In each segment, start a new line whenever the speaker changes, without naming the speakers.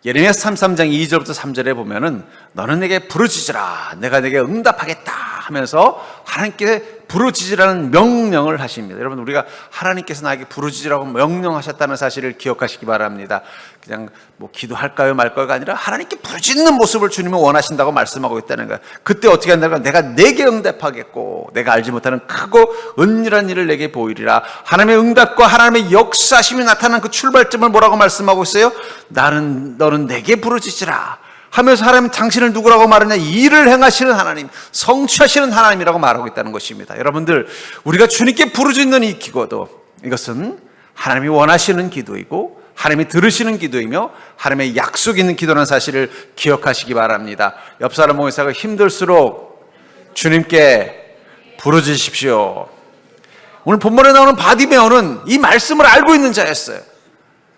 예레미야 33장 2절부터 3절에 보면은 너는 내게 부르짖으라 내가 내게 응답하겠다 하면서 하나님께 부르짖으라는 명령을 하십니다. 여러분, 우리가 하나님께서 나에게 부르짖으라고 명령하셨다는 사실을 기억하시기 바랍니다. 그냥 뭐 기도할까요 말까요가 아니라 하나님께 부르짖는 모습을 주님은 원하신다고 말씀하고 있다는 거예요. 그때 어떻게 한다고? 내가 내게 응답하겠고 내가 알지 못하는 크고 은밀한 일을 내게 보이리라. 하나님의 응답과 하나님의 역사심이 나타나는 그 출발점을 뭐라고 말씀하고 있어요? 너는 내게 부르짖으라 하면서 하나님 당신을 누구라고 말하냐? 일을 행하시는 하나님, 성취하시는 하나님이라고 말하고 있다는 것입니다. 여러분들, 우리가 주님께 부르짖는 이 기도도 이것은 하나님이 원하시는 기도이고 하나님이 들으시는 기도이며 하나님의 약속이 있는 기도라는 사실을 기억하시기 바랍니다. 옆 사람 보면서 힘들수록 주님께 부르짖으십시오. 오늘 본문에 나오는 바디메오는 이 말씀을 알고 있는 자였어요.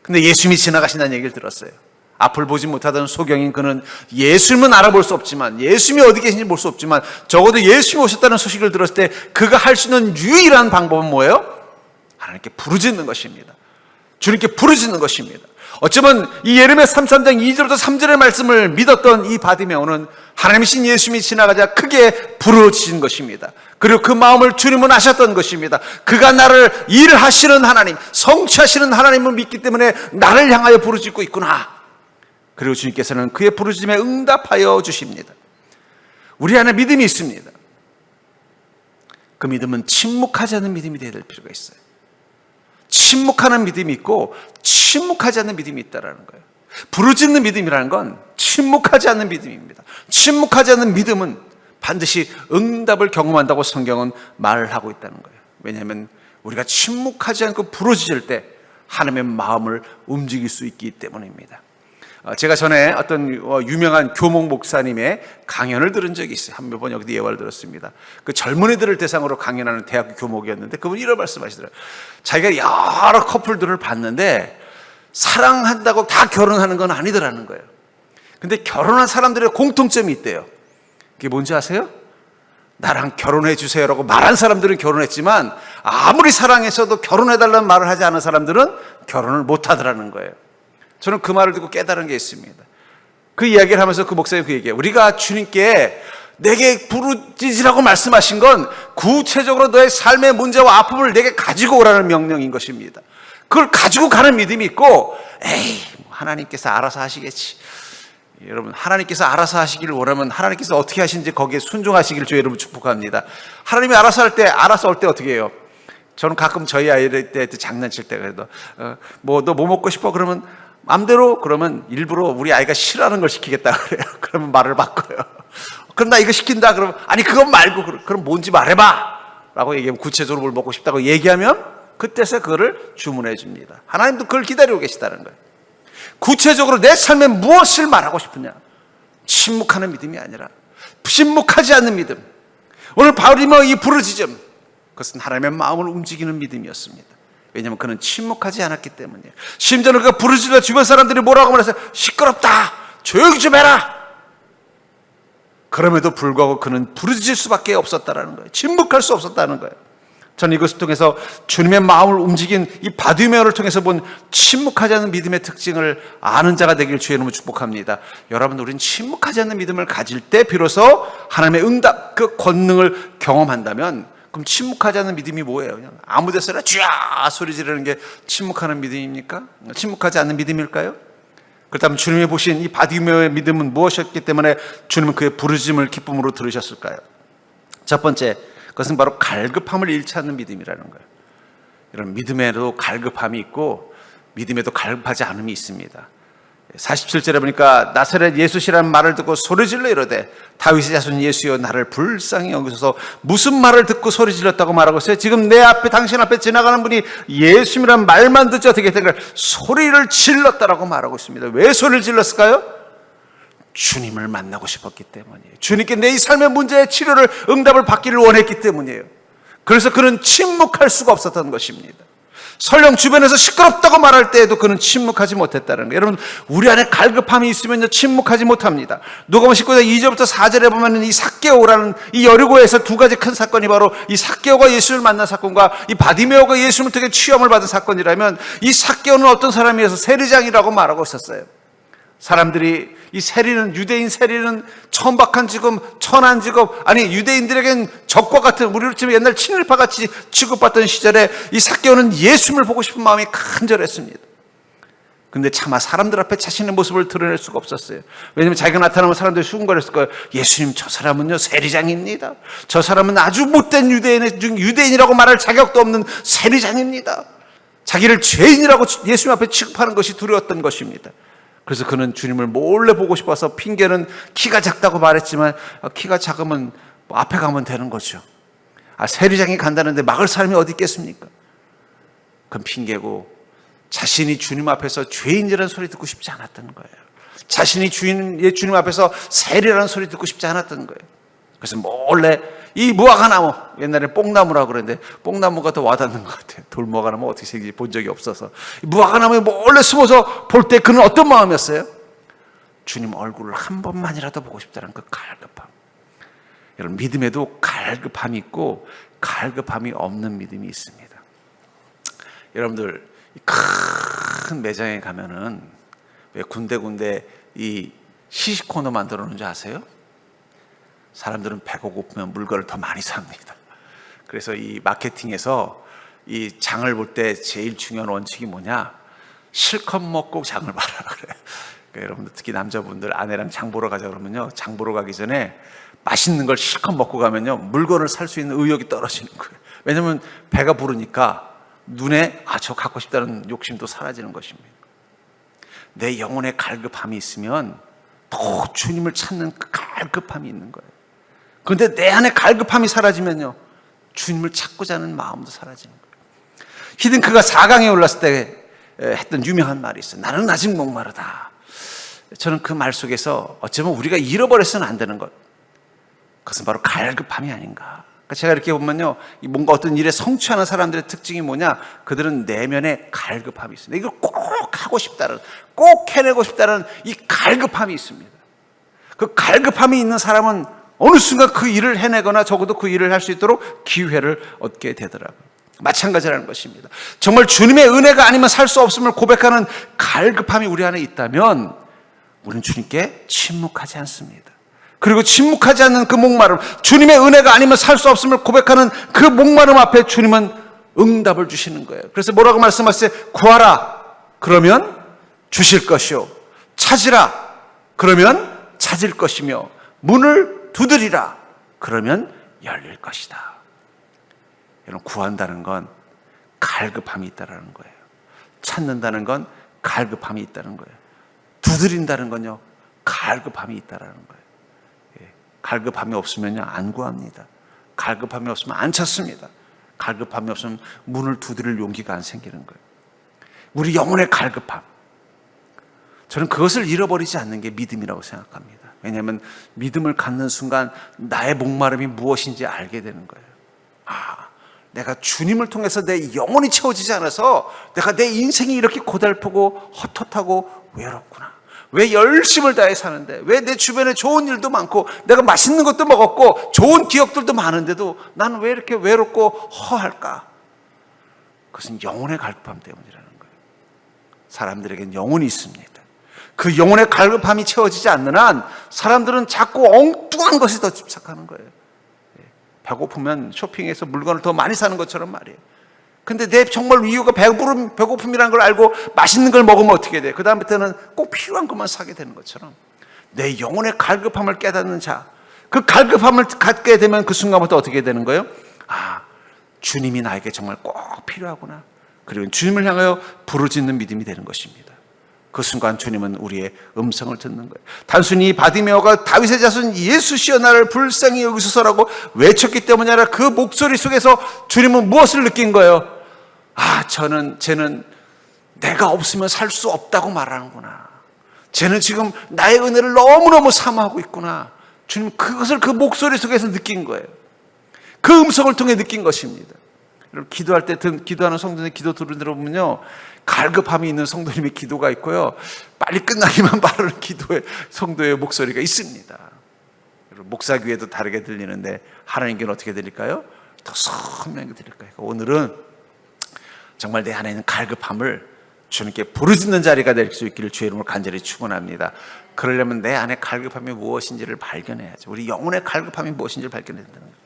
근데 예수님이 지나가신다는 얘기를 들었어요. 앞을 보지 못하던 소경인 그는 예수님은 알아볼 수 없지만, 예수님이 어디 계신지 볼 수 없지만 적어도 예수님이 오셨다는 소식을 들었을 때 그가 할 수 있는 유일한 방법은 뭐예요? 하나님께 부르짖는 것입니다. 주님께 부르짖는 것입니다. 어쩌면 이 예레미야 33장 2절부터 3절의 말씀을 믿었던 이 바디메오는 하나님이신 예수님이 지나가자 크게 부르짖은 것입니다. 그리고 그 마음을 주님은 아셨던 것입니다. 그가 나를 일하시는 하나님, 성취하시는 하나님을 믿기 때문에 나를 향하여 부르짖고 있구나. 그리고 주님께서는 그의 부르짖음에 응답하여 주십니다. 우리 안에 믿음이 있습니다. 그 믿음은 침묵하지 않는 믿음이 되어야 될 필요가 있어요. 침묵하는 믿음이 있고 침묵하지 않는 믿음이 있다는 거예요. 부르짖는 믿음이라는 건 침묵하지 않는 믿음입니다. 침묵하지 않는 믿음은 반드시 응답을 경험한다고 성경은 말을 하고 있다는 거예요. 왜냐하면 우리가 침묵하지 않고 부르짖을 때 하나님의 마음을 움직일 수 있기 때문입니다. 제가 전에 어떤 유명한 교목 목사님의 강연을 들은 적이 있어요. 한 몇 번 여기도 예화를 들었습니다. 그 젊은이들을 대상으로 강연하는 대학교 교목이었는데 그분이 이런 말씀하시더라고요. 자기가 여러 커플들을 봤는데 사랑한다고 다 결혼하는 건 아니더라는 거예요. 근데 결혼한 사람들의 공통점이 있대요. 그게 뭔지 아세요? 나랑 결혼해 주세요라고 말한 사람들은 결혼했지만 아무리 사랑해서도 결혼해달라는 말을 하지 않은 사람들은 결혼을 못하더라는 거예요. 저는 그 말을 듣고 깨달은 게 있습니다. 그 이야기를 하면서 그 목사님이 그 얘기해요. 우리가 주님께 내게 부르짖으라고 말씀하신 건 구체적으로 너의 삶의 문제와 아픔을 내게 가지고 오라는 명령인 것입니다. 그걸 가지고 가는 믿음이 있고, 에이, 하나님께서 알아서 하시겠지. 여러분, 하나님께서 알아서 하시기를 원하면 하나님께서 어떻게 하시는지 거기에 순종하시기를 저 여러분 축복합니다. 하나님이 알아서 할 때 어떻게 해요? 저는 가끔 저희 아이들 때 장난칠 때 그래도 너 뭐 먹고 싶어? 그러면 맘대로, 그러면 일부러 우리 아이가 싫어하는 걸 시키겠다 그래요. 그러면 말을 바꿔요. 그럼 나 이거 시킨다 그러면 아니 그건 말고 그럼 뭔지 말해봐 라고 얘기하면 구체적으로 뭘 먹고 싶다고 얘기하면 그때서 그거를 주문해 줍니다. 하나님도 그걸 기다리고 계시다는 거예요. 구체적으로 내 삶에 무엇을 말하고 싶으냐? 침묵하는 믿음이 아니라 침묵하지 않는 믿음. 오늘 바울이 이 부르짖음, 그것은 하나님의 마음을 움직이는 믿음이었습니다. 왜냐하면 그는 침묵하지 않았기 때문이에요. 심지어는 그가 부르짖으려 주변 사람들이 뭐라고 말했어요? 시끄럽다, 조용히 좀 해라. 그럼에도 불구하고 그는 부르짖을 수밖에 없었다는 거예요. 침묵할 수 없었다는 거예요. 저는 이것을 통해서 주님의 마음을 움직인 이 바디메오를 통해서 본 침묵하지 않는 믿음의 특징을 아는 자가 되길 주의 이름으로 축복합니다. 여러분, 우리는 침묵하지 않는 믿음을 가질 때 비로소 하나님의 응답, 그 권능을 경험한다면, 그럼 침묵하지 않는 믿음이 뭐예요? 그냥 아무 데서나 쥐야 소리 지르는 게 침묵하는 믿음입니까? 침묵하지 않는 믿음일까요? 그렇다면 주님이 보신 이 바디메오의 믿음은 무엇이었기 때문에 주님은 그의 부르짖음을 기쁨으로 들으셨을까요? 첫 번째, 그것은 바로 갈급함을 잃지 않는 믿음이라는 거예요. 이런 믿음에도 갈급함이 있고 믿음에도 갈급하지 않음이 있습니다. 47절에 보니까 나사렛 예수시라는 말을 듣고 소리질러 이르되 다윗의 자손 예수여 나를 불쌍히 여기소서. 무슨 말을 듣고 소리질렀다고 말하고 있어요? 지금 내 앞에, 당신 앞에 지나가는 분이 예수님이라는 말만 듣지 어떻게 된가? 소리를 질렀다라고 말하고 있습니다. 왜 소리를 질렀을까요? 주님을 만나고 싶었기 때문이에요. 주님께 내 이 삶의 문제의 치료를, 응답을 받기를 원했기 때문이에요. 그래서 그는 침묵할 수가 없었던 것입니다. 설령 주변에서 시끄럽다고 말할 때에도 그는 침묵하지 못했다는 거예요. 여러분, 우리 안에 갈급함이 있으면 침묵하지 못합니다. 누가복음 19장 2절부터 4절에 보면 이 삭개오라는 이 여리고에서 두 가지 큰 사건이 바로 이 삭개오가 예수를 만난 사건과 이 바디메오가 예수님을 통해 취함을 받은 사건이라면, 이 삭개오는 어떤 사람이어서 세리장이라고 말하고 있었어요. 사람들이 이 세리는, 유대인 세리는 천박한 직업, 천한 직업, 아니 유대인들에겐 적과 같은, 우리로 치면 옛날 친일파 같이 취급받던 시절에 이 삭개오는 예수님을 보고 싶은 마음이 간절했습니다. 근데 차마 사람들 앞에 자신의 모습을 드러낼 수가 없었어요. 왜냐하면 자기가 나타나면 사람들이 수군거렸을 거예요. 예수님, 저 사람은요 세리장입니다. 저 사람은 아주 못된 유대인이라고 말할 자격도 없는 세리장입니다. 자기를 죄인이라고 예수님 앞에 취급하는 것이 두려웠던 것입니다. 그래서 그는 주님을 몰래 보고 싶어서, 핑계는 키가 작다고 말했지만 키가 작으면 뭐 앞에 가면 되는 거죠. 세리장이 간다는데 막을 사람이 어디 있겠습니까? 그건 핑계고, 자신이 주님 앞에서 죄인이라는 소리 듣고 싶지 않았던 거예요. 자신이 주님 앞에서 세리라는 소리 듣고 싶지 않았던 거예요. 그래서 몰래 이 무화과나무, 옛날에 뽕나무라고 그랬는데 뽕나무가 더 와닿는 것 같아요. 돌무화과나무 어떻게 생긴지 본 적이 없어서 무화과나무에 몰래 숨어서 볼 때 그는 어떤 마음이었어요? 주님 얼굴을 한 번만이라도 보고 싶다는 그 갈급함. 여러분, 믿음에도 갈급함이 있고 갈급함이 없는 믿음이 있습니다. 여러분들, 큰 매장에 가면은 왜 군데군데 이 시식 코너 만들어 놓은 줄 아세요? 사람들은 배가 고프면 물건을 더 많이 삽니다. 그래서 이 마케팅에서 이 장을 볼 때 제일 중요한 원칙이 뭐냐? 실컷 먹고 장을 봐라 그래요. 그러니까 여러분들, 특히 남자분들 아내랑 장 보러 가자 그러면요, 장 보러 가기 전에 맛있는 걸 실컷 먹고 가면요 물건을 살 수 있는 의욕이 떨어지는 거예요. 왜냐하면 배가 부르니까 눈에 저 갖고 싶다는 욕심도 사라지는 것입니다. 내 영혼의 갈급함이 있으면 더 주님을 찾는 그 갈급함이 있는 거예요. 그런데 내 안에 갈급함이 사라지면요 주님을 찾고자 하는 마음도 사라지는 거예요. 히딩크가 4강에 올랐을 때 했던 유명한 말이 있어요. 나는 아직 목마르다. 저는 그 말 속에서 어쩌면 우리가 잃어버려서는 안 되는 것, 그것은 바로 갈급함이 아닌가. 제가 이렇게 보면요, 뭔가 어떤 일에 성취하는 사람들의 특징이 뭐냐? 그들은 내면에 갈급함이 있습니다. 이걸 꼭 하고 싶다는, 꼭 해내고 싶다는 이 갈급함이 있습니다. 그 갈급함이 있는 사람은 어느 순간 그 일을 해내거나 적어도 그 일을 할 수 있도록 기회를 얻게 되더라고요. 마찬가지라는 것입니다. 정말 주님의 은혜가 아니면 살 수 없음을 고백하는 갈급함이 우리 안에 있다면 우리는 주님께 침묵하지 않습니다. 그리고 침묵하지 않는 그 목마름, 주님의 은혜가 아니면 살 수 없음을 고백하는 그 목마름 앞에 주님은 응답을 주시는 거예요. 그래서 뭐라고 말씀하세요? 구하라, 그러면 주실 것이요, 찾으라, 그러면 찾을 것이며, 문을 두드리라, 그러면 열릴 것이다. 여러분, 구한다는 건 갈급함이 있다는 거예요. 찾는다는 건 갈급함이 있다는 거예요. 두드린다는 건요 갈급함이 있다는 거예요. 갈급함이 없으면 안 구합니다. 갈급함이 없으면 안 찾습니다. 갈급함이 없으면 문을 두드릴 용기가 안 생기는 거예요. 우리 영혼의 갈급함, 저는 그것을 잃어버리지 않는 게 믿음이라고 생각합니다. 왜냐하면 믿음을 갖는 순간 나의 목마름이 무엇인지 알게 되는 거예요. 내가 주님을 통해서 내 영혼이 채워지지 않아서 내가 내 인생이 이렇게 고달프고 헛헛하고 외롭구나. 왜 열심을 다해 사는데, 왜 내 주변에 좋은 일도 많고 내가 맛있는 것도 먹었고 좋은 기억들도 많은데도 나는 왜 이렇게 외롭고 허할까? 그것은 영혼의 갈급함 때문이라는 거예요. 사람들에겐 영혼이 있습니다. 그 영혼의 갈급함이 채워지지 않는 한 사람들은 자꾸 엉뚱한 것에 더 집착하는 거예요. 배고프면 쇼핑해서 물건을 더 많이 사는 것처럼 말이에요. 근데 내 정말 이유가 배고픔이라는 걸 알고 맛있는 걸 먹으면 어떻게 돼? 그 다음부터는 꼭 필요한 것만 사게 되는 것처럼 내 영혼의 갈급함을 깨닫는 자, 그 갈급함을 갖게 되면 그 순간부터 어떻게 되는 거예요? 주님이 나에게 정말 꼭 필요하구나. 그리고 주님을 향하여 부르짖는 믿음이 되는 것입니다. 그 순간 주님은 우리의 음성을 듣는 거예요. 단순히 바디메오가 다윗의 자손 예수시여 나를 불쌍히 여기소서라고 외쳤기 때문이 아니라 그 목소리 속에서 주님은 무엇을 느낀 거예요? 쟤는 내가 없으면 살 수 없다고 말하는구나. 쟤는 지금 나의 은혜를 너무너무 사모하고 있구나. 주님 그것을 그 목소리 속에서 느낀 거예요. 그 음성을 통해 느낀 것입니다. 여러분, 기도할 때 기도하는 성도님의 기도 들어보면요, 갈급함이 있는 성도님의 기도가 있고요, 빨리 끝나기만 바라는 성도의 목소리가 있습니다. 여러분, 목사 귀에도 다르게 들리는데 하나님 귀는 어떻게 들릴까요? 더 선명하게 들릴까요? 오늘은 정말 내 안에 있는 갈급함을 주님께 부르짖는 자리가 될 수 있기를 주의 이름으로 간절히 축원합니다. 그러려면 내 안에 갈급함이 무엇인지를 발견해야죠. 우리 영혼의 갈급함이 무엇인지를 발견해야 된다는 거예요.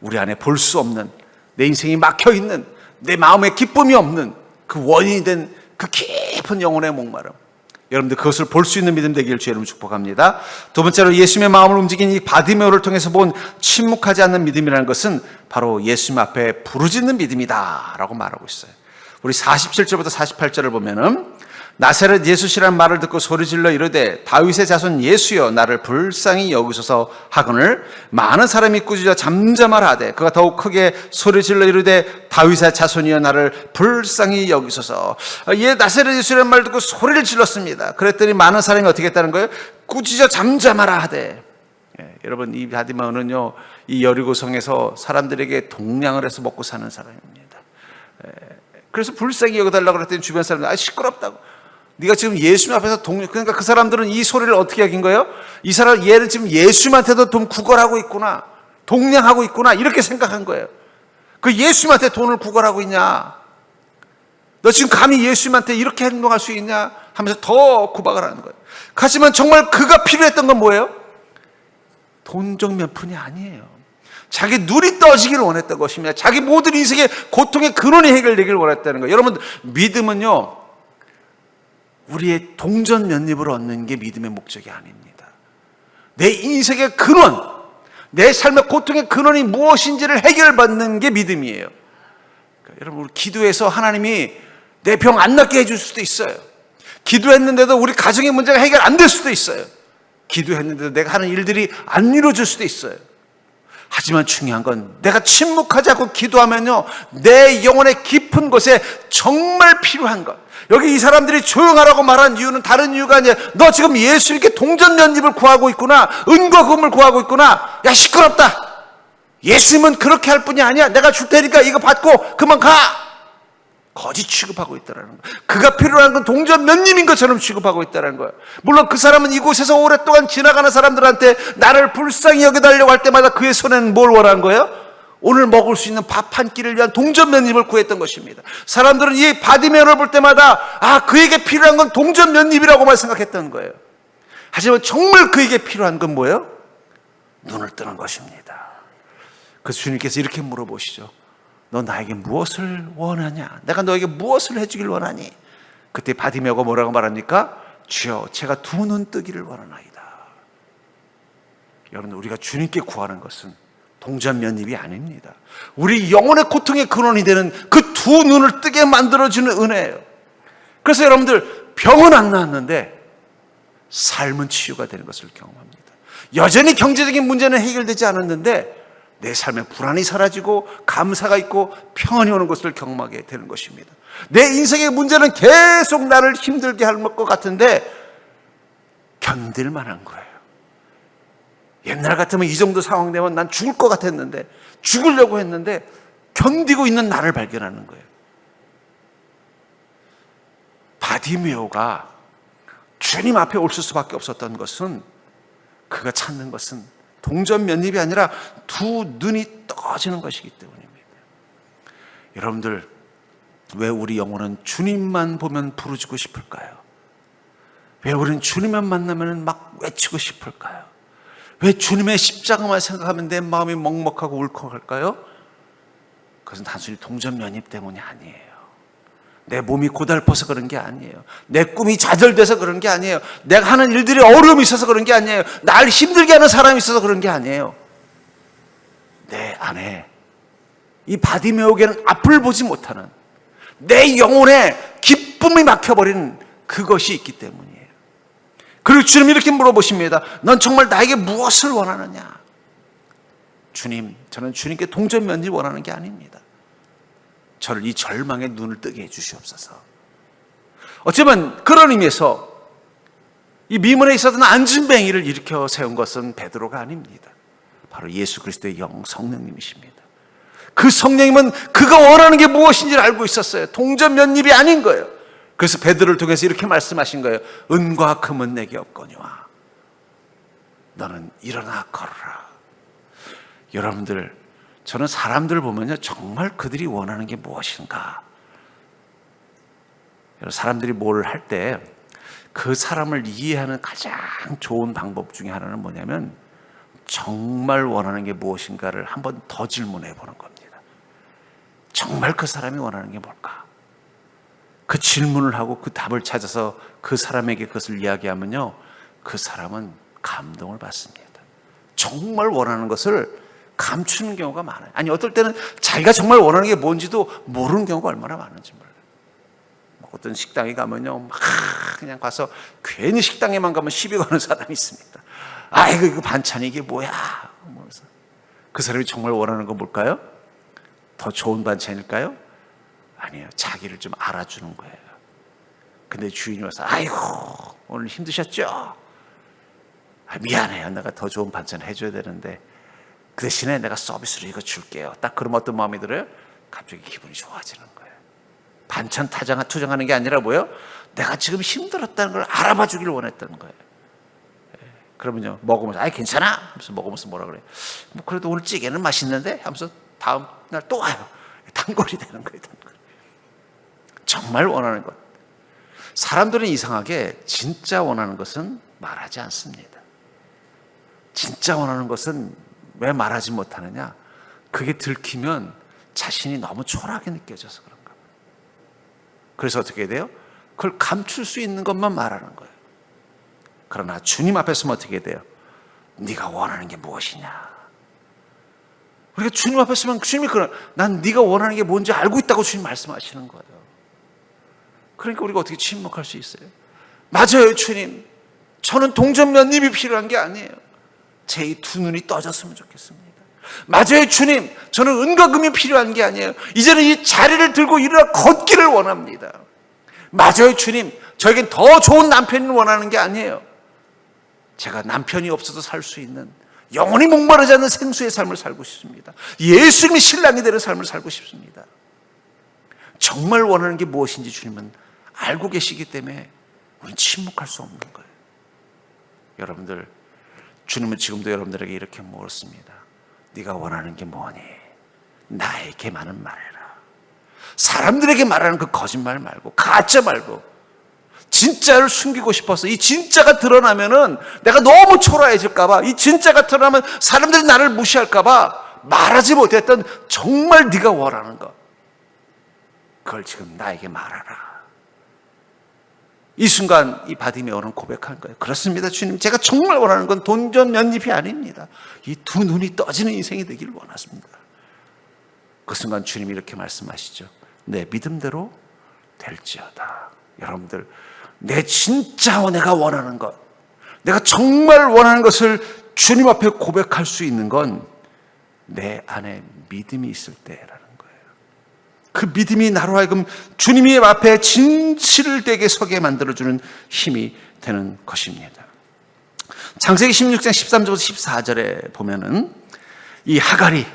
우리 안에 볼 수 없는, 내 인생이 막혀있는, 내 마음에 기쁨이 없는 그 원인이 된 그 깊은 영혼의 목마름, 여러분들 그것을 볼 수 있는 믿음 되기를 주의 이름으로 축복합니다. 두 번째로 예수님의 마음을 움직인 이 바디메오를 통해서 본 침묵하지 않는 믿음이라는 것은 바로 예수님 앞에 부르짖는 믿음이다 라고 말하고 있어요. 우리 47절부터 48절을 보면은 나사렛 예수시라는 말을 듣고 소리질러 이르되 다윗의 자손 예수여 나를 불쌍히 여기소서 하거늘 많은 사람이 꾸짖어 잠잠하라 하되 그가 더욱 크게 소리질러 이르되 다윗의 자손이여 나를 불쌍히 여기소서. 나사렛 예수라는 말을 듣고 소리를 질렀습니다. 그랬더니 많은 사람이 어떻게 했다는 거예요? 꾸짖어 잠잠하라 하되. 여러분 이 바디메오는요 이 여리고성에서 사람들에게 동냥을 해서 먹고 사는 사람입니다. 그래서 불쌍히 여겨달라고 그랬더니 주변 사람들 시끄럽다고. 네가 지금 예수님 앞에서 그러니까 그 사람들은 이 소리를 어떻게 여긴 거예요? 이 사람 얘는 지금 예수님한테도 돈 구걸하고 있구나, 동냥하고 있구나 이렇게 생각한 거예요. 그 예수님한테 돈을 구걸하고 있냐? 너 지금 감히 예수님한테 이렇게 행동할 수 있냐? 하면서 더 구박을 하는 거예요. 하지만 정말 그가 필요했던 건 뭐예요? 돈적 면푼이 아니에요. 자기 눈이 떠지기를 원했던 것입니다. 자기 모든 인생의 고통의 근원이 해결되기를 원했다는 거예요. 여러분 믿음은요 우리의 동전 면입을 얻는 게 믿음의 목적이 아닙니다. 내 인생의 근원, 내 삶의 고통의 근원이 무엇인지를 해결받는 게 믿음이에요. 그러니까 여러분 우리 기도해서 하나님이 내 병 안 낫게 해줄 수도 있어요. 기도했는데도 우리 가정의 문제가 해결 안 될 수도 있어요. 기도했는데도 내가 하는 일들이 안 이루어질 수도 있어요. 하지만 중요한 건 내가 침묵하지 않고 기도하면요 내 영혼의 깊은 곳에 정말 필요한 것. 여기 이 사람들이 조용하라고 말한 이유는 다른 이유가 아니라 너 지금 예수님께 동전면입을 구하고 있구나, 은과 금을 구하고 있구나. 야 시끄럽다. 예수님은 그렇게 할 뿐이 아니야. 내가 줄 테니까 이거 받고 그만 가. 거짓 취급하고 있다는 거예요. 그가 필요한 건 동전면입인 것처럼 취급하고 있다는 거예요. 물론 그 사람은 이곳에서 오랫동안 지나가는 사람들한테 나를 불쌍히 여겨달라고 할 때마다 그의 손에는 뭘 원한 거예요? 오늘 먹을 수 있는 밥 한 끼를 위한 동전면입을 구했던 것입니다. 사람들은 이 바디메오를 볼 때마다 그에게 필요한 건 동전면입이라고만 생각했던 거예요. 하지만 정말 그에게 필요한 건 뭐예요? 눈을 뜨는 것입니다. 그래서 주님께서 이렇게 물어보시죠. 너 나에게 무엇을 원하냐? 내가 너에게 무엇을 해주길 원하니? 그때 바디메오가 뭐라고 말합니까? 주여 제가 두 눈 뜨기를 원하나이다. 여러분 우리가 주님께 구하는 것은 동전면입이 아닙니다. 우리 영혼의 고통의 근원이 되는 그 두 눈을 뜨게 만들어주는 은혜예요. 그래서 여러분들 병은 안 나았는데 삶은 치유가 되는 것을 경험합니다. 여전히 경제적인 문제는 해결되지 않았는데 내 삶에 불안이 사라지고 감사가 있고 평안이 오는 것을 경험하게 되는 것입니다. 내 인생의 문제는 계속 나를 힘들게 할 것 같은데 견딜 만한 거예요. 옛날 같으면 이 정도 상황 되면 난 죽을 것 같았는데 죽으려고 했는데 견디고 있는 나를 발견하는 거예요. 바디메오가 주님 앞에 올 수밖에 없었던 것은 그가 찾는 것은 동전면입이 아니라 두 눈이 떠지는 것이기 때문입니다. 여러분들 왜 우리 영혼은 주님만 보면 부르짖고 싶을까요? 왜 우리는 주님만 만나면 막 외치고 싶을까요? 왜 주님의 십자가만 생각하면 내 마음이 먹먹하고 울컥할까요? 그것은 단순히 동전면입 때문이 아니에요. 내 몸이 고달퍼서 그런 게 아니에요. 내 꿈이 좌절돼서 그런 게 아니에요. 내가 하는 일들이 어려움이 있어서 그런 게 아니에요. 날 힘들게 하는 사람이 있어서 그런 게 아니에요. 내 안에 이 바디메오에게는 앞을 보지 못하는 내 영혼에 기쁨이 막혀버린 그것이 있기 때문이에요. 그리고 주님이 이렇게 물어보십니다. 넌 정말 나에게 무엇을 원하느냐? 주님, 저는 주님께 동전면입을 원하는 게 아닙니다. 저를 이 절망의 눈을 뜨게 해주시옵소서. 어쩌면 그런 의미에서 이 미문에 있었던 안진뱅이를 일으켜 세운 것은 베드로가 아닙니다. 바로 예수 그리스도의 영 성령님이십니다. 그 성령님은 그가 원하는 게 무엇인지를 알고 있었어요. 동전면입이 아닌 거예요. 그래서 베드로를 통해서 이렇게 말씀하신 거예요. 은과 금은 내게 없거니와 너는 일어나 걸어라. 여러분들, 저는 사람들 보면요 정말 그들이 원하는 게 무엇인가. 사람들이 뭘 할 때 그 사람을 이해하는 가장 좋은 방법 중에 하나는 뭐냐면 정말 원하는 게 무엇인가를 한 번 더 질문해 보는 겁니다. 정말 그 사람이 원하는 게 뭘까? 그 질문을 하고 그 답을 찾아서 그 사람에게 그것을 이야기하면요, 그 사람은 감동을 받습니다. 정말 원하는 것을 감추는 경우가 많아요. 아니, 어떨 때는 자기가 정말 원하는 게 뭔지도 모르는 경우가 얼마나 많은지 몰라요. 어떤 식당에 가면요, 막 그냥 가서 괜히 식당에만 가면 시비 거는 사람이 있습니다. 아이고, 이거 반찬이 이게 뭐야? 그 사람이 정말 원하는 건 뭘까요? 더 좋은 반찬일까요? 아니에요. 자기를 좀 알아주는 거예요. 근데 주인이 와서 아이고, 오늘 힘드셨죠? 미안해요. 내가 더 좋은 반찬 해줘야 되는데 그 대신에 내가 서비스로 이거 줄게요. 딱 그러면 어떤 마음이 들어요? 갑자기 기분이 좋아지는 거예요. 반찬 투정하는 게 아니라 뭐예요? 내가 지금 힘들었다는 걸 알아봐 주길 원했다는 거예요. 그러면요, 먹으면서 아이 괜찮아 하면서 먹으면서 뭐라 그래요? 뭐 그래도 오늘 찌개는 맛있는데 하면서 다음 날 또 와요. 단골이 되는 거예요. 단골. 정말 원하는 것. 사람들은 이상하게 진짜 원하는 것은 말하지 않습니다. 진짜 원하는 것은 왜 말하지 못하느냐? 그게 들키면 자신이 너무 초라하게 느껴져서 그런가 봐요. 그래서 어떻게 돼요? 그걸 감출 수 있는 것만 말하는 거예요. 그러나 주님 앞에 서면 어떻게 돼요? 네가 원하는 게 무엇이냐? 우리가 주님 앞에 서면 주님이 난 네가 원하는 게 뭔지 알고 있다고 주님 말씀하시는 거예요. 그러니까 우리가 어떻게 침묵할 수 있어요? 맞아요, 주님. 저는 동전면입이 필요한 게 아니에요. 제 이 두 눈이 떠졌으면 좋겠습니다. 맞아요, 주님. 저는 은과 금이 필요한 게 아니에요. 이제는 이 자리를 들고 일어나 걷기를 원합니다. 맞아요, 주님. 저에겐 더 좋은 남편을 원하는 게 아니에요. 제가 남편이 없어도 살 수 있는 영원히 목마르지 않는 생수의 삶을 살고 싶습니다. 예수님이 신랑이 되는 삶을 살고 싶습니다. 정말 원하는 게 무엇인지 주님은 알고 계시기 때문에 우리는 침묵할 수 없는 거예요. 여러분들, 주님은 지금도 여러분들에게 이렇게 물었습니다. 네가 원하는 게 뭐니? 나에게만은 말해라. 사람들에게 말하는 그 거짓말 말고, 가짜 말고, 진짜를 숨기고 싶어서 이 진짜가 드러나면은 내가 너무 초라해질까봐, 이 진짜가 드러나면 사람들이 나를 무시할까봐 말하지 못했던 정말 네가 원하는 것, 그걸 지금 나에게 말하라. 이 순간 이 바디메오는 고백한 거예요. 그렇습니다, 주님. 제가 정말 원하는 건 동전면입이 아닙니다. 이 두 눈이 떠지는 인생이 되기를 원하십니다. 그 순간 주님이 이렇게 말씀하시죠. 내 믿음대로 될지어다. 여러분들, 내가 원하는 것, 내가 정말 원하는 것을 주님 앞에 고백할 수 있는 건 내 안에 믿음이 있을 때라는 거예요. 그 믿음이 나로 하여금 주님의 앞에 진실되게 서게 만들어주는 힘이 되는 것입니다. 창세기 16장 13절부터 14절에 보면은 이 하갈이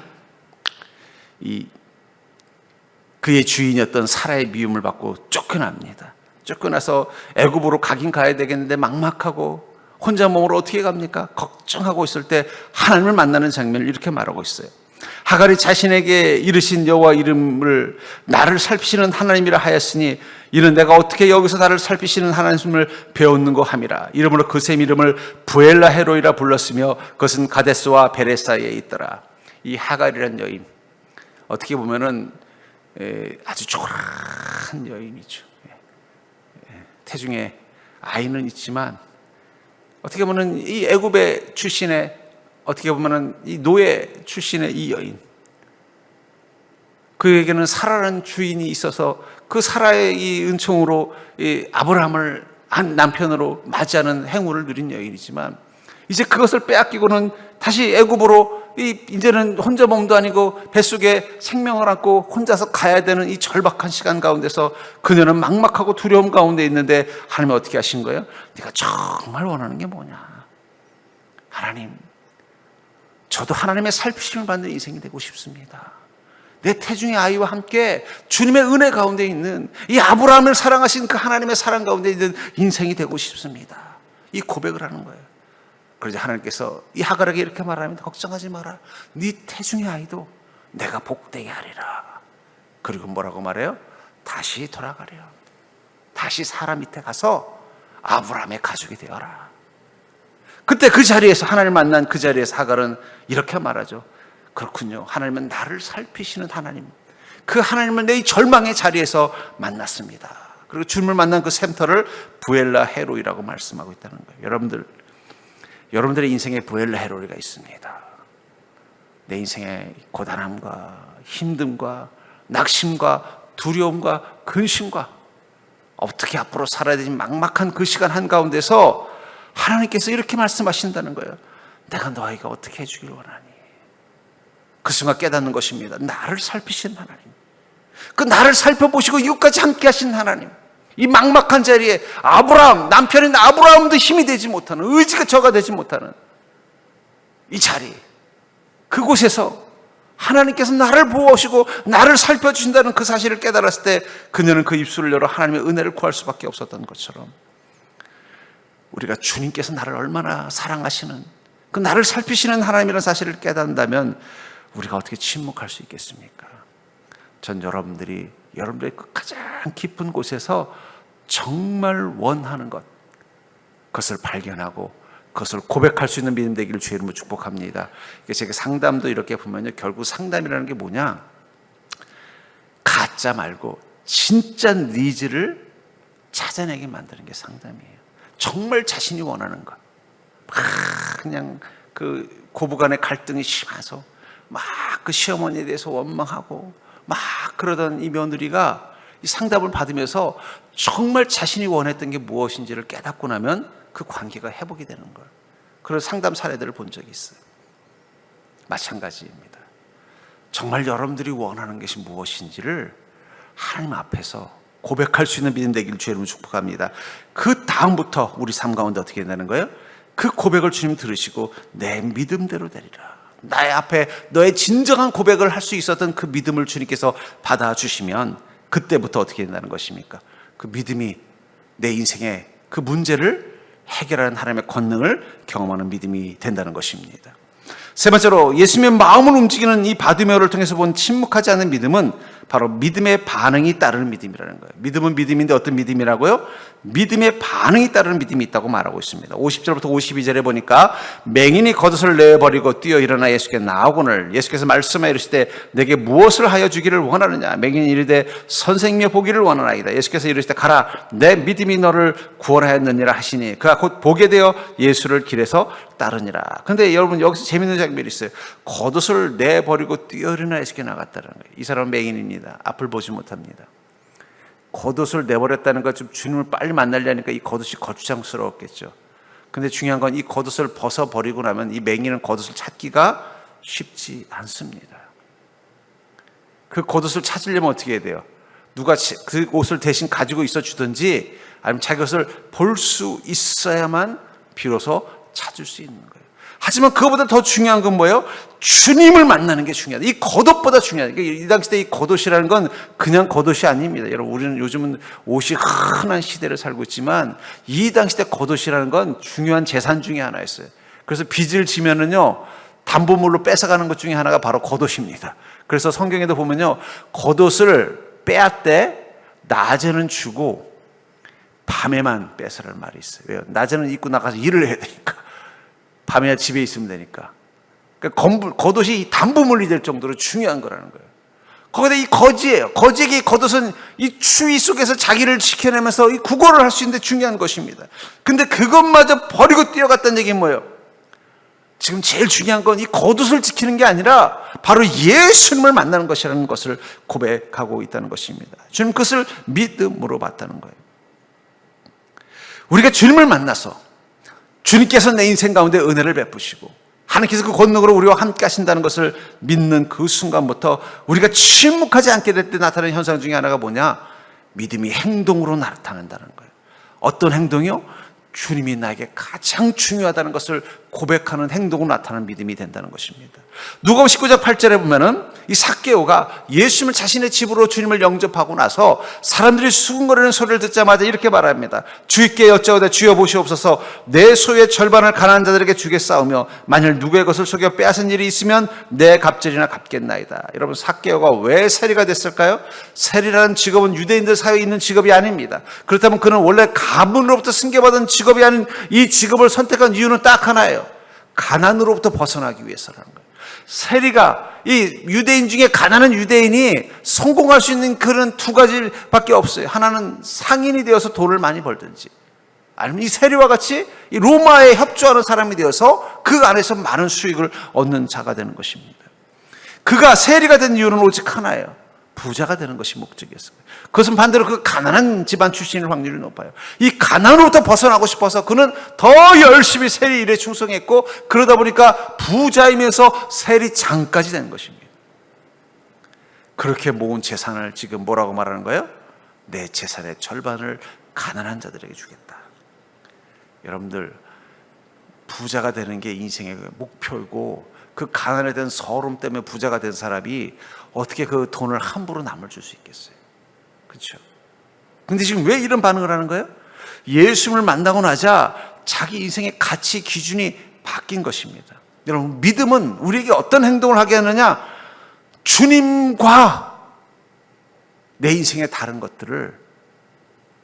그의 주인이었던 사라의 미움을 받고 쫓겨납니다. 쫓겨나서 애굽으로 가긴 가야 되겠는데 막막하고 혼자 몸으로 어떻게 갑니까? 걱정하고 있을 때 하나님을 만나는 장면을 이렇게 말하고 있어요. 하갈이 자신에게 이르신 여호와 이름을 나를 살피시는 하나님이라 하였으니 이는 내가 어떻게 여기서 나를 살피시는 하나님을 배웠는고 함이라. 이름으로 그 셈 이름을 부엘라 헤로이라 불렀으며 그것은 가데스와 베레 사이에 있더라. 이 하갈이라는 여인, 어떻게 보면은 아주 초라한 여인이죠. 태중에 아이는 있지만 어떻게 보면 이 애굽의 출신의, 어떻게 보면은 이 노예 출신의 이 여인, 그에게는 사라라는 주인이 있어서 그 사라의 이 은총으로 이 아브라함을 한 남편으로 맞이하는 행운을 누린 여인이지만 이제 그것을 빼앗기고는 다시 애굽으로 이제는 혼자 몸도 아니고 뱃속에 생명을 안고 혼자서 가야 되는 이 절박한 시간 가운데서 그녀는 막막하고 두려움 가운데 있는데 하나님이 어떻게 하신 거예요? 네가 정말 원하는 게 뭐냐? 하나님, 저도 하나님의 살피심을 받는 인생이 되고 싶습니다. 내 태중의 아이와 함께 주님의 은혜 가운데 있는 이 아브라함을 사랑하신 그 하나님의 사랑 가운데 있는 인생이 되고 싶습니다. 이 고백을 하는 거예요. 그러자 하나님께서 이 하갈에게 이렇게 말합니다. 걱정하지 마라. 네 태중의 아이도 내가 복되게 하리라. 그리고 뭐라고 말해요? 다시 돌아가려. 다시 사라 밑에 가서 아브라함의 가족이 되어라. 그때 그 자리에서 하나님을 만난 그 자리에서 하갈은 이렇게 말하죠. 그렇군요. 하나님은 나를 살피시는 하나님. 그 하나님을 내 절망의 자리에서 만났습니다. 그리고 주님을 만난 그 샘터를 부엘라 헤로이라고 말씀하고 있다는 거예요. 여러분들의 인생에 부엘라 헤로이가 있습니다. 내 인생의 고단함과 힘듦과 낙심과 두려움과 근심과 어떻게 앞으로 살아야 되지 막막한 그 시간 한가운데서 하나님께서 이렇게 말씀하신다는 거예요. 내가 너희가 어떻게 해주길 원하니? 그 순간 깨닫는 것입니다. 나를 살피신 하나님, 그 나를 살펴보시고 이것까지 함께 하신 하나님, 이 막막한 자리에 아브라함, 남편인 아브라함도 힘이 되지 못하는, 의지가 저가 되지 못하는 이 자리, 그곳에서 하나님께서 나를 보호하시고 나를 살펴주신다는 그 사실을 깨달았을 때 그녀는 그 입술을 열어 하나님의 은혜를 구할 수밖에 없었던 것처럼, 우리가 주님께서 나를 얼마나 사랑하시는, 그 나를 살피시는 하나님이라는 사실을 깨닫는다면 우리가 어떻게 침묵할 수 있겠습니까? 전 여러분들의 그 가장 깊은 곳에서 정말 원하는 것, 그것을 발견하고 그것을 고백할 수 있는 믿음 되기를 주의 이름으로 축복합니다. 제가 상담도 이렇게 보면요, 결국 상담이라는 게 뭐냐, 가짜 말고 진짜 니즈를 찾아내게 만드는 게 상담이에요. 정말 자신이 원하는 것, 그냥 그 고부간의 갈등이 심해서 막 그 시어머니에 대해서 원망하고 막 그러던 이 며느리가 이 상담을 받으면서 정말 자신이 원했던 게 무엇인지를 깨닫고 나면 그 관계가 회복이 되는 거예요. 그런 상담 사례들을 본 적이 있어요. 마찬가지입니다. 정말 여러분들이 원하는 것이 무엇인지를 하나님 앞에서 고백할 수 있는 믿음 되기를 주의 이름으로 축복합니다. 그 다음부터 우리 삶 가운데 어떻게 된다는 거예요? 그 고백을 주님 들으시고 내 믿음대로 되리라. 나의 앞에 너의 진정한 고백을 할 수 있었던 그 믿음을 주님께서 받아주시면 그때부터 어떻게 된다는 것입니까? 그 믿음이 내 인생의 그 문제를 해결하는 하나님의 권능을 경험하는 믿음이 된다는 것입니다. 세 번째로, 예수님의 마음을 움직이는 이 바디메오를 통해서 본 침묵하지 않는 믿음은 바로 믿음의 반응이 따르는 믿음이라는 거예요. 믿음은 믿음인데 어떤 믿음이라고요? 믿음의 반응이 따르는 믿음이 있다고 말하고 있습니다. 50절부터 52절에 보니까 맹인이 겉옷을 내버리고 뛰어 일어나 예수께 나오거늘 예수께서 말씀하여 이르시되 내게 무엇을 하여 주기를 원하느냐? 맹인이 이르되 선생님의 보기를 원하나이다. 예수께서 이르시되 가라, 내 믿음이 너를 구원하였느니라 하시니 그가 곧 보게 되어 예수를 길에서 따르니라. 그런데 여러분, 여기서 재밌는 장면이 있어요. 겉옷을 내버리고 뛰어 일어나 예수께 나갔다는 거예요. 이 사람은 맹인입니다. 앞을 보지 못합니다. 겉옷을 내버렸다는 것, 좀 주님을 빨리 만나려니까 이 겉옷이 거추장스러웠겠죠. 근데 중요한 건 이 겉옷을 벗어버리고 나면 이 맹인은 겉옷을 찾기가 쉽지 않습니다. 그 겉옷을 찾으려면 어떻게 해야 돼요? 누가 그 옷을 대신 가지고 있어 주든지 아니면 자기 것을 볼 수 있어야만 비로소 찾을 수 있는 거예요. 하지만 그것보다 더 중요한 건 뭐예요? 주님을 만나는 게 중요하다. 이 겉옷보다 중요하다. 이 당시 때 이 겉옷이라는 건 그냥 겉옷이 아닙니다. 여러분, 우리는 요즘은 옷이 흔한 시대를 살고 있지만 이 당시 때 겉옷이라는 건 중요한 재산 중에 하나였어요. 그래서 빚을 지면은요, 담보물로 뺏어가는 것 중에 하나가 바로 겉옷입니다. 그래서 성경에도 보면요, 겉옷을 빼앗되 낮에는 주고 밤에만 뺏으라는 말이 있어요. 왜요? 낮에는 입고 나가서 일을 해야 되니까. 밤에야 집에 있으면 되니까. 그러니까 겉옷이 담보물이 될 정도로 중요한 거라는 거예요. 거기다 이 거지예요. 거지에게 이 겉옷은 이 추위 속에서 자기를 지켜내면서 이 구걸을 할 수 있는데 중요한 것입니다. 근데 그것마저 버리고 뛰어갔다는 얘기는 뭐예요? 지금 제일 중요한 건 이 겉옷을 지키는 게 아니라 바로 예수님을 만나는 것이라는 것을 고백하고 있다는 것입니다. 주님 그것을 믿음으로 봤다는 거예요. 우리가 주님을 만나서 주님께서 내 인생 가운데 은혜를 베푸시고 하나님께서 그 권능으로 우리와 함께 하신다는 것을 믿는 그 순간부터 우리가 침묵하지 않게 될 때 나타나는 현상 중에 하나가 뭐냐? 믿음이 행동으로 나타난다는 거예요. 어떤 행동이요? 주님이 나에게 가장 중요하다는 것을 고백하는 행동으로 나타나는 믿음이 된다는 것입니다. 누가복음 19장 8절에 보면은 이 삭개오가 예수님을 자신의 집으로 주님을 영접하고 나서 사람들이 수군거리는 소리를 듣자마자 이렇게 말합니다. 주께 여짜오되 주여 보시옵소서, 내 소유의 절반을 가난한 자들에게 주겠사오며 만일 누구의 것을 속여 빼앗은 일이 있으면 내 갑절이나 갚겠나이다. 여러분, 삭개오가 왜 세리가 됐을까요? 세리라는 직업은 유대인들 사회에 있는 직업이 아닙니다. 그렇다면 그는 원래 가문으로부터 승계받은 직업이 아닌 이 직업을 선택한 이유는 딱 하나예요. 가난으로부터 벗어나기 위해서라는 거예요. 세리가, 이 유대인 중에 가난한 유대인이 성공할 수 있는 그런 두 가지밖에 없어요. 하나는 상인이 되어서 돈을 많이 벌든지, 아니면 이 세리와 같이 이 로마에 협조하는 사람이 되어서 그 안에서 많은 수익을 얻는 자가 되는 것입니다. 그가 세리가 된 이유는 오직 하나예요. 부자가 되는 것이 목적이었어요. 그것은 반대로 그 가난한 집안 출신일 확률이 높아요. 이 가난으로부터 벗어나고 싶어서 그는 더 열심히 세리 일에 충성했고, 그러다 보니까 부자이면서 세리장까지 된 것입니다. 그렇게 모은 재산을 지금 뭐라고 말하는 거예요? 내 재산의 절반을 가난한 자들에게 주겠다. 여러분들, 부자가 되는 게 인생의 목표이고, 그 가난에 대한 서름 때문에 부자가 된 사람이 어떻게 그 돈을 함부로 남을 줄 수 있겠어요? 그렇죠? 근데 지금 왜 이런 반응을 하는 거예요? 예수님을 만나고 나자 자기 인생의 가치 기준이 바뀐 것입니다. 여러분, 믿음은 우리에게 어떤 행동을 하게 하느냐? 주님과 내 인생의 다른 것들을,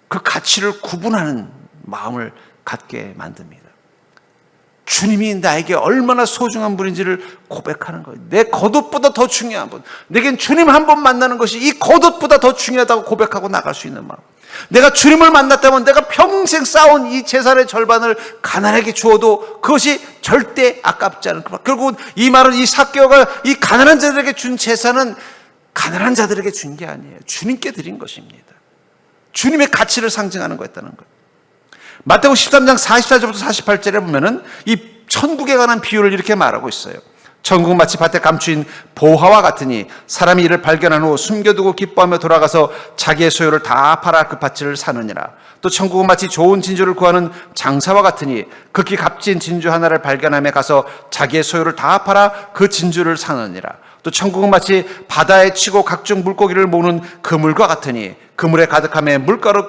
그 가치를 구분하는 마음을 갖게 만듭니다. 주님이 나에게 얼마나 소중한 분인지를 고백하는 거예요. 내 겉옷보다 더 중요한 분, 내겐 주님 한 번 만나는 것이 이 겉옷보다 더 중요하다고 고백하고 나갈 수 있는 마음. 내가 주님을 만났다면 내가 평생 쌓아온 이 재산의 절반을 가난하게 주어도 그것이 절대 아깝지 않은, 결국은 이 말은, 이 삭개오가 이 가난한 자들에게 준 재산은 가난한 자들에게 준 게 아니에요. 주님께 드린 것입니다. 주님의 가치를 상징하는 거였다는 거예요. 마태복음 13장 44절부터 48절에 보면은 이 천국에 관한 비유를 이렇게 말하고 있어요. 천국은 마치 밭에 감추인 보화와 같으니 사람이 이를 발견한 후 숨겨두고 기뻐하며 돌아가서 자기의 소유를 다 팔아 그 밭을 사느니라. 또 천국은 마치 좋은 진주를 구하는 장사와 같으니 극히 값진 진주 하나를 발견하며 가서 자기의 소유를 다 팔아 그 진주를 사느니라. 또 천국은 마치 바다에 치고 각종 물고기를 모으는 그물과 같으니 그물에 가득함에 물가루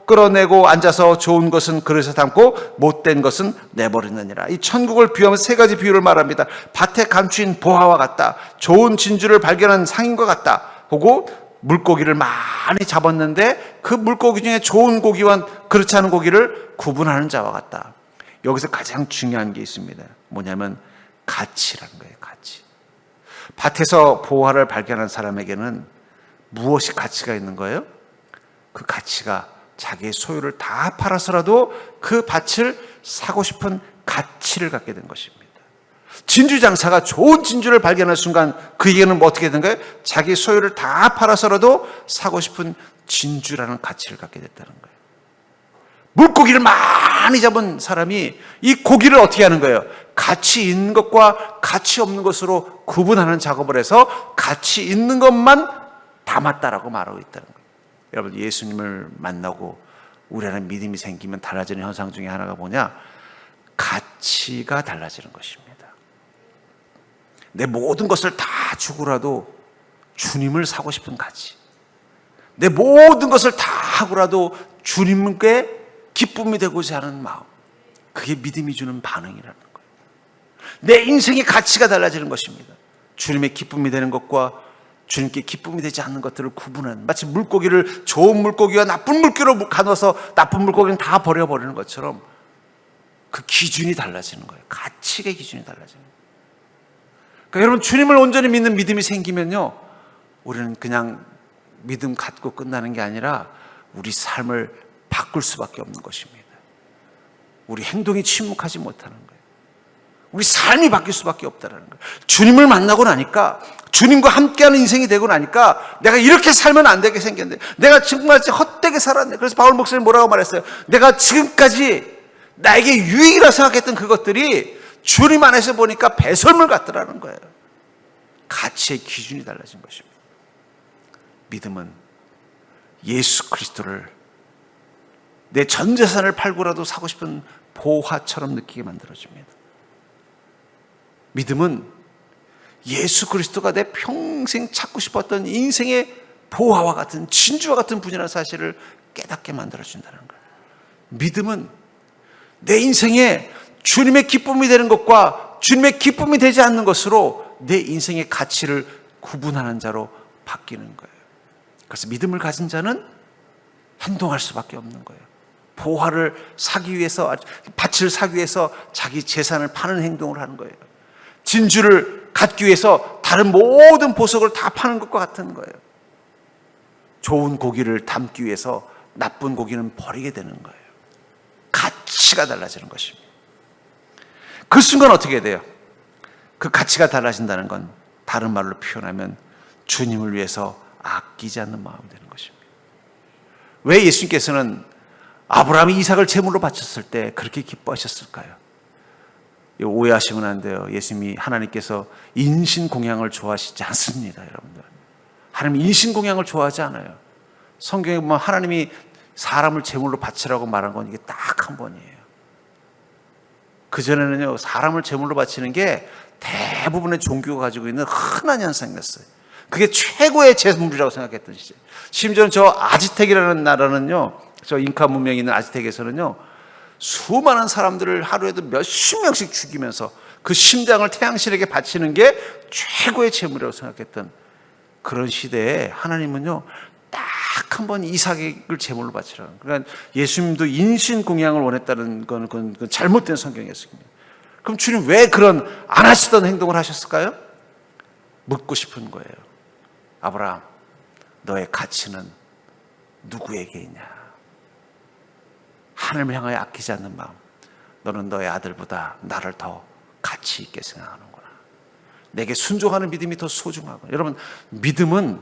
끌어내고 앉아서 좋은 것은 그릇에 담고 못된 것은 내버리느니라. 이 천국을 비유하면서 세 가지 비유를 말합니다. 밭에 감추인 보화와 같다, 좋은 진주를 발견한 상인과 같다, 혹은 물고기를 많이 잡았는데 그 물고기 중에 좋은 고기와 그렇지 않은 고기를 구분하는 자와 같다. 여기서 가장 중요한 게 있습니다. 뭐냐면 가치라는 거예요. 가치. 밭에서 보화를 발견한 사람에게는 무엇이 가치가 있는 거예요? 그 가치가 자기의 소유를 다 팔아서라도 그 밭을 사고 싶은 가치를 갖게 된 것입니다. 진주 장사가 좋은 진주를 발견할 순간 그에게는 뭐 어떻게 된 거예요? 자기 소유를 다 팔아서라도 사고 싶은 진주라는 가치를 갖게 됐다는 거예요. 물고기를 많이 잡은 사람이 이 고기를 어떻게 하는 거예요? 가치 있는 것과 가치 없는 것으로 구분하는 작업을 해서 가치 있는 것만 담았다라고 말하고 있다는 거예요. 여러분, 예수님을 만나고 우리 안에 믿음이 생기면 달라지는 현상 중에 하나가 뭐냐? 가치가 달라지는 것입니다. 내 모든 것을 다 주고라도 주님을 사고 싶은 가치, 내 모든 것을 다 하고라도 주님께 기쁨이 되고자 하는 마음, 그게 믿음이 주는 반응이라는 거예요. 내 인생의 가치가 달라지는 것입니다. 주님의 기쁨이 되는 것과 주님께 기쁨이 되지 않는 것들을 구분하는, 마치 물고기를 좋은 물고기와 나쁜 물고기로 가둬서 나쁜 물고기는 다 버려버리는 것처럼 그 기준이 달라지는 거예요. 가치의 기준이 달라지는 거예요. 그러니까 여러분, 주님을 온전히 믿는 믿음이 생기면요, 우리는 그냥 믿음 갖고 끝나는 게 아니라 우리 삶을 바꿀 수밖에 없는 것입니다. 우리 행동이 침묵하지 못하는 거예요. 우리 삶이 바뀔 수밖에 없다는 거예요. 주님을 만나고 나니까, 주님과 함께하는 인생이 되고 나니까 내가 이렇게 살면 안 되게 생겼는데, 내가 지금까지 헛되게 살았네. 그래서 바울 목사님 뭐라고 말했어요? 내가 지금까지 나에게 유익이라 생각했던 그것들이 주님 안에서 보니까 배설물 같더라는 거예요. 가치의 기준이 달라진 것입니다. 믿음은 예수 그리스도를 내 전 재산을 팔고라도 사고 싶은 보화처럼 느끼게 만들어줍니다. 믿음은 예수 그리스도가 내 평생 찾고 싶었던 인생의 보화와 같은 진주와 같은 분이라는 사실을 깨닫게 만들어준다는 거예요. 믿음은 내 인생에 주님의 기쁨이 되는 것과 주님의 기쁨이 되지 않는 것으로 내 인생의 가치를 구분하는 자로 바뀌는 거예요. 그래서 믿음을 가진 자는 행동할 수밖에 없는 거예요. 보화를 사기 위해서, 밭을 사기 위해서 자기 재산을 파는 행동을 하는 거예요. 진주를 갖기 위해서 다른 모든 보석을 다 파는 것과 같은 거예요. 좋은 고기를 담기 위해서 나쁜 고기는 버리게 되는 거예요. 가치가 달라지는 것입니다. 그 순간 어떻게 돼요? 그 가치가 달라진다는 건 다른 말로 표현하면 주님을 위해서 아끼지 않는 마음이 되는 것입니다. 왜 예수님께서는 아브라함이 이삭을 제물로 바쳤을 때 그렇게 기뻐하셨을까요? 오해하시면 안 돼요. 예수님이 하나님께서 인신공양을 좋아하시지 않습니다, 여러분들. 하나님 인신공양을 좋아하지 않아요. 성경에 보면 하나님이 사람을 제물로 바치라고 말한 건 이게 딱 한 번이에요. 그전에는요, 사람을 제물로 바치는 게 대부분의 종교가 가지고 있는 흔한 현상이었어요. 그게 최고의 제물이라고 생각했던 시절. 심지어는 저 아즈텍이라는 나라는요, 저 잉카 문명이 있는 아즈텍에서는요, 수많은 사람들을 하루에도 몇십 명씩 죽이면서 그 심장을 태양신에게 바치는 게 최고의 제물이라고 생각했던 그런 시대에 하나님은요, 딱 한 번 이삭을 제물로 바치라. 그러니까 예수님도 인신공양을 원했다는 건 그건 잘못된 성경이었습니다. 그럼 주님 왜 그런 안 하시던 행동을 하셨을까요? 묻고 싶은 거예요. 아브라함, 너의 가치는 누구에게 있냐? 하나님을 향하여 아끼지 않는 마음. 너는 너의 아들보다 나를 더 가치 있게 생각하는구나. 내게 순종하는 믿음이 더 소중하구나. 여러분, 믿음은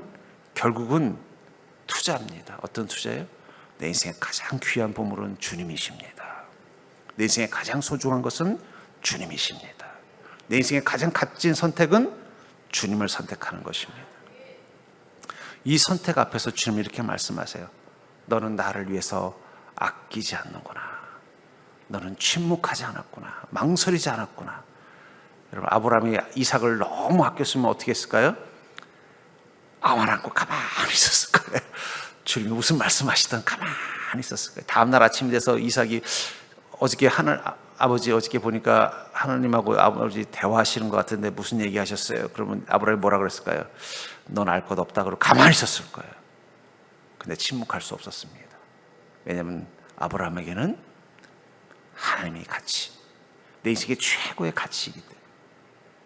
결국은 투자입니다. 어떤 투자예요? 내 인생의 가장 귀한 보물은 주님이십니다. 내 인생의 가장 소중한 것은 주님이십니다. 내 인생의 가장 값진 선택은 주님을 선택하는 것입니다. 이 선택 앞에서 주님이 이렇게 말씀하세요. 너는 나를 위해서 아끼지 않는구나. 너는 침묵하지 않았구나. 망설이지 않았구나. 여러분, 아브라함이 이삭을 너무 아꼈으면 어떻게 했을까요? 아만 안고 가만히 있었을 거예요. 주님이 무슨 말씀하시든 가만히 있었을 거예요. 다음날 아침이 돼서 이삭이 어저께 아버지 어저께 보니까 하나님하고 아버지 대화하시는 것 같은데 무슨 얘기 하셨어요? 그러면 아브라함이 뭐라 그랬을까요? 넌 알 것 없다. 그러고 가만히 있었을 거예요. 근데 침묵할 수 없었습니다. 왜냐하면 아브라함에게는 하나님의 가치, 내 인생의 최고의 가치이기 때문에.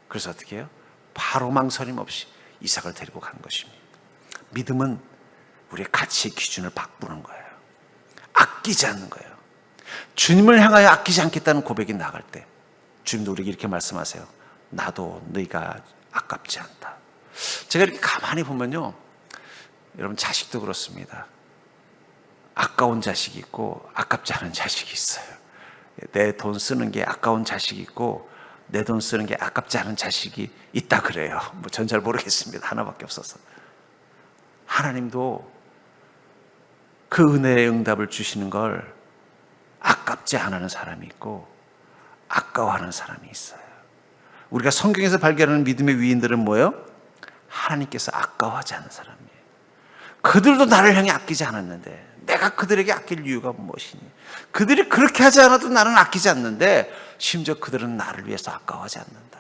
그래서 어떻게 해요? 바로 망설임 없이 이삭을 데리고 간 것입니다. 믿음은 우리의 가치의 기준을 바꾸는 거예요. 아끼지 않는 거예요. 주님을 향하여 아끼지 않겠다는 고백이 나갈 때 주님도 우리에게 이렇게 말씀하세요. 나도 너희가 아깝지 않다. 제가 이렇게 가만히 보면요, 여러분, 자식도 그렇습니다. 아까운 자식이 있고 아깝지 않은 자식이 있어요. 내 돈 쓰는 게 아까운 자식이 있고 내 돈 쓰는 게 아깝지 않은 자식이 있다 그래요. 전 잘 모르겠습니다. 하나밖에 없어서. 하나님도 그 은혜의 응답을 주시는 걸 아깝지 않은 사람이 있고 아까워하는 사람이 있어요. 우리가 성경에서 발견하는 믿음의 위인들은 뭐예요? 하나님께서 아까워하지 않는 사람이에요. 그들도 나를 향해 아끼지 않았는데 내가 그들에게 아낄 이유가 무엇이니? 그들이 그렇게 하지 않아도 나는 아끼지 않는데 심지어 그들은 나를 위해서 아까워하지 않는다.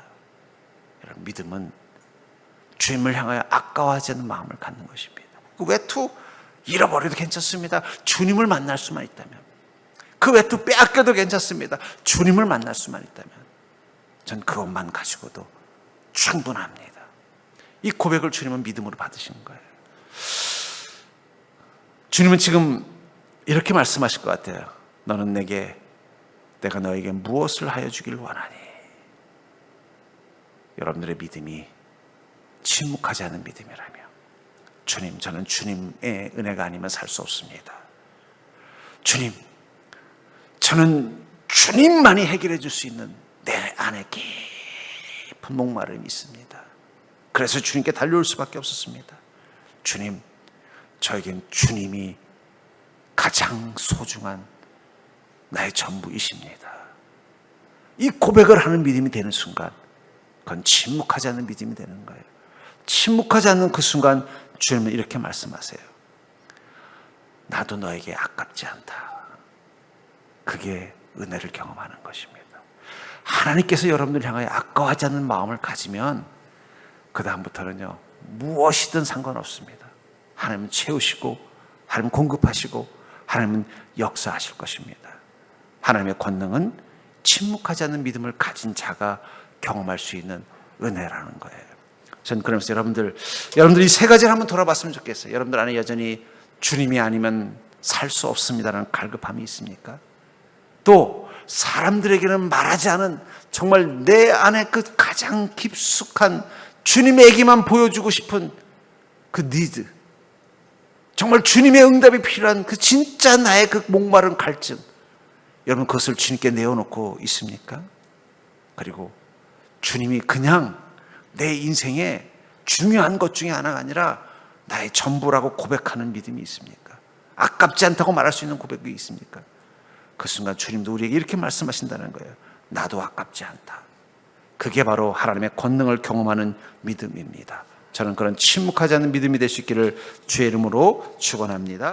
여러분, 믿음은 주님을 향하여 아까워하지 않는 마음을 갖는 것입니다. 그 외투 잃어버려도 괜찮습니다. 주님을 만날 수만 있다면. 그 외투 빼앗겨도 괜찮습니다. 주님을 만날 수만 있다면. 전 그것만 가지고도 충분합니다. 이 고백을 주님은 믿음으로 받으시는 거예요. 주님은 지금 이렇게 말씀하실 것 같아요. 너는 내가 너에게 무엇을 하여 주길 원하니? 여러분들의 믿음이 침묵하지 않는 믿음이라며, 주님, 저는 주님의 은혜가 아니면 살 수 없습니다. 주님, 저는 주님만이 해결해 줄 수 있는 내 안에 깊은 목마름이 있습니다. 그래서 주님께 달려올 수밖에 없었습니다. 주님, 저에겐 주님이 가장 소중한 나의 전부이십니다. 이 고백을 하는 믿음이 되는 순간 그건 침묵하지 않는 믿음이 되는 거예요. 침묵하지 않는 그 순간 주님은 이렇게 말씀하세요. 나도 너에게 아깝지 않다. 그게 은혜를 경험하는 것입니다. 하나님께서 여러분들 향하여 아까워하지 않는 마음을 가지면 그 다음부터는요 무엇이든 상관없습니다. 하나님은 채우시고 하나님은 공급하시고 하나님은 역사하실 것입니다. 하나님의 권능은 침묵하지 않는 믿음을 가진 자가 경험할 수 있는 은혜라는 거예요. 저는 그러면서 여러분들 이 세 가지를 한번 돌아봤으면 좋겠어요. 여러분들 안에 여전히 주님이 아니면 살 수 없습니다라는 갈급함이 있습니까? 또 사람들에게는 말하지 않은 정말 내 안에 그 가장 깊숙한 주님에게만 보여주고 싶은 그 니드, 정말 주님의 응답이 필요한 그 진짜 나의 그 목마른 갈증, 여러분 그것을 주님께 내어놓고 있습니까? 그리고 주님이 그냥 내 인생에 중요한 것 중에 하나가 아니라 나의 전부라고 고백하는 믿음이 있습니까? 아깝지 않다고 말할 수 있는 고백이 있습니까? 그 순간 주님도 우리에게 이렇게 말씀하신다는 거예요. 나도 아깝지 않다. 그게 바로 하나님의 권능을 경험하는 믿음입니다. 저는 그런 침묵하지 않는 믿음이 될 수 있기를 주의 이름으로 축원합니다.